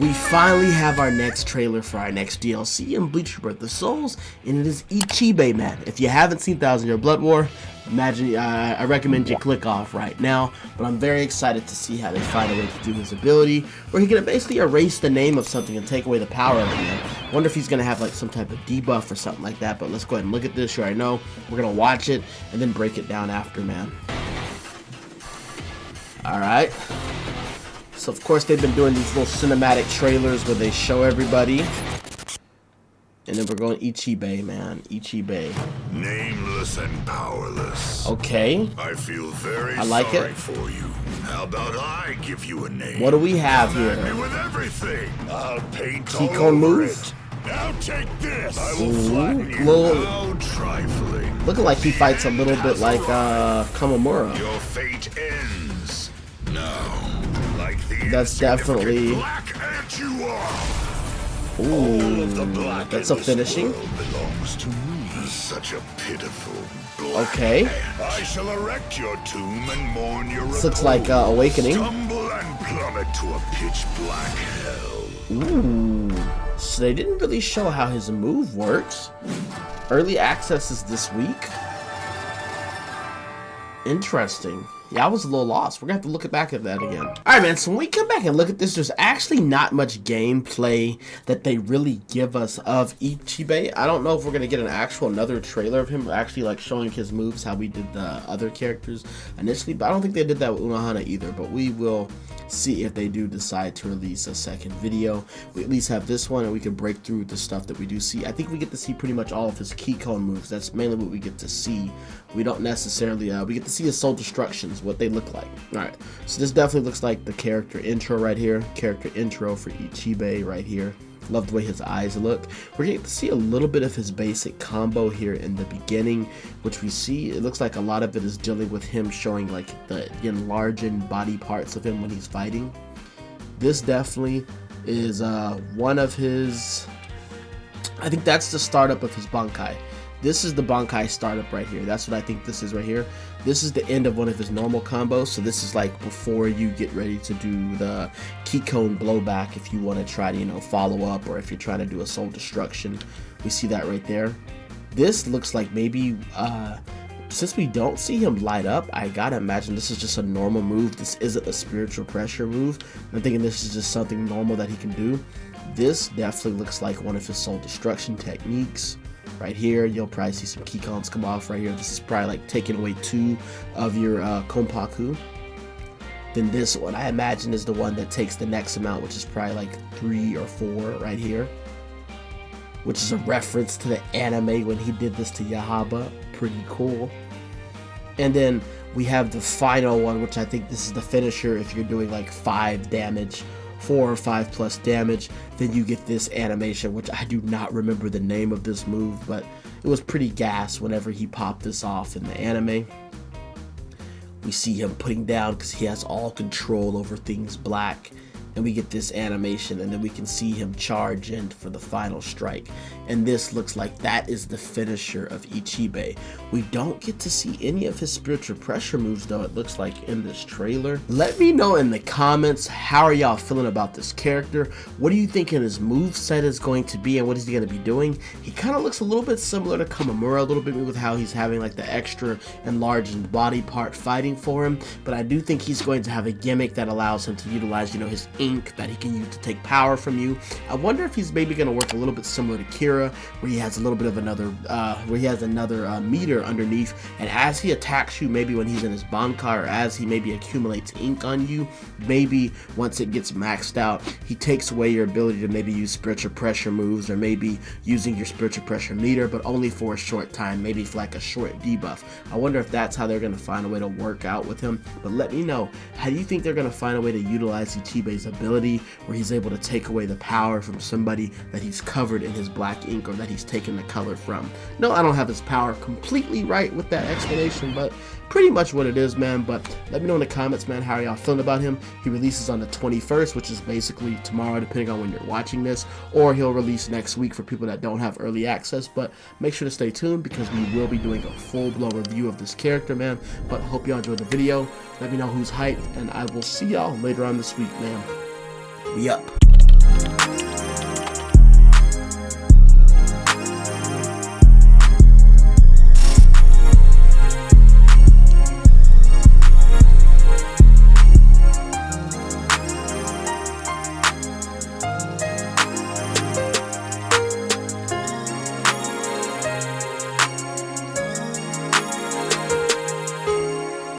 We finally have our next trailer for our next DLC in BLEACH Rebirth of Souls, and it is Ichibe, man. If you haven't seen 1,000 Year Blood War, I recommend you click off right now, but I'm very excited to see how they find a way to do his ability, where he can basically erase the name of something and take away the power of it, man. Wonder if he's going to have like some type of debuff or something like that, but let's go ahead and look at this. Sure, I know. We're going to watch it and then break it down after, man. Alright. So of course they've been doing these little cinematic trailers where they show everybody. And then we're going Ichibe, man. Ichibe. Nameless and powerless. Okay. I feel very sorry for you. How about I give you a name? What do we have Come here? at me with everything. I'll paint all Keycone over move? it. Now take this. I will Ooh, flatten you. little- No trifling. Looking like he fights a little bit like Kamamura. Your fate ends now. Like the That's definitely- black ant you are. Ooh, The black that's in a this finishing. world belongs to me. Such a pitiful black Okay. ant. I shall erect your tomb and mourn your This looks like Awakening. Tumble and plummet to a pitch black hell. Ooh. So they didn't really show how his move works. Early access is this week. Interesting. Yeah, I was a little lost. We're gonna have to look back at that again. Alright, man, so when we come back and look at this, there's actually not much gameplay that they really give us of Ichibe. I don't know if we're gonna get another trailer of him actually like showing his moves, how we did the other characters initially, but I don't think they did that with Unohana either, but we will see if they do decide to release a second video. We at least have this one and we can break through the stuff that we do see. I think we get to see pretty much all of his Keycone moves. That's mainly what we get to see. We don't necessarily, we get to see his soul destructions, what they look like. Alright, so this definitely looks like the character intro right here. Character intro for Ichibe right here. Love the way his eyes look. We're getting to see a little bit of his basic combo here in the beginning, which we see, it looks like a lot of it is dealing with him showing like the enlarging body parts of him when he's fighting. This definitely is one of his, I think that's the startup of his Bankai. This is the Bankai startup right here. That's what I think this is right here. This is the end of one of his normal combos. So this is like before you get ready to do the Keycone blowback if you want to try to, you know, follow up, or if you're trying to do a soul destruction. We see that right there. This looks like maybe, since we don't see him light up, I gotta imagine this is just a normal move. This isn't a spiritual pressure move. I'm thinking this is just something normal that he can do. This definitely looks like one of his soul destruction techniques. Right here, you'll probably see some Keycones come off right here. This is probably like taking away 2 of your Konpaku. Then this one, I imagine, is the one that takes the next amount, which is probably like 3 or 4 right here. Which is a reference to the anime when he did this to Yahaba. Pretty cool. And then we have the final one, which I think this is the finisher if you're doing like 5 damage. 4 or 5 plus damage, then you get this animation, which I do not remember the name of this move, but it was pretty gas whenever he popped this off in the anime. We see him putting down because he has all control over things black, and we get this animation, and then we can see him charge in for the final strike. And this looks like that is the finisher of Ichibe. We don't get to see any of his spiritual pressure moves though, it looks like, in this trailer. Let me know in the comments, how are y'all feeling about this character? What do you think his moveset is going to be, and what is he going to be doing? He kind of looks a little bit similar to Kamamura, a little bit with how he's having like the extra enlarged body part fighting for him, but I do think he's going to have a gimmick that allows him to utilize, you know, his ink that he can use to take power from you. I wonder if he's maybe going to work a little bit similar to Kira, where he has a little bit of another meter underneath, and as he attacks you, maybe when he's in his Bankai, or as he maybe accumulates ink on you, maybe once it gets maxed out, he takes away your ability to maybe use spiritual pressure moves, or maybe using your spiritual pressure meter, but only for a short time, maybe for like a short debuff. I wonder if that's how they're going to find a way to work out with him. But let me know, how do you think they're going to find a way to utilize Ichibe's ability where he's able to take away the power from somebody that he's covered in his black ink, or that he's taken the color from? No, I don't have his power completely right with that explanation, but pretty much what it is, man. But let me know in the comments, man, how are y'all feeling about him. He releases on the 21st, which is basically tomorrow, depending on when you're watching this, or he'll release next week for people that don't have early access. But make sure to stay tuned, because we will be doing a full-blown review of this character, man. But hope y'all enjoyed the video. Let me know who's hyped, and I will see y'all later on this week, man. We up.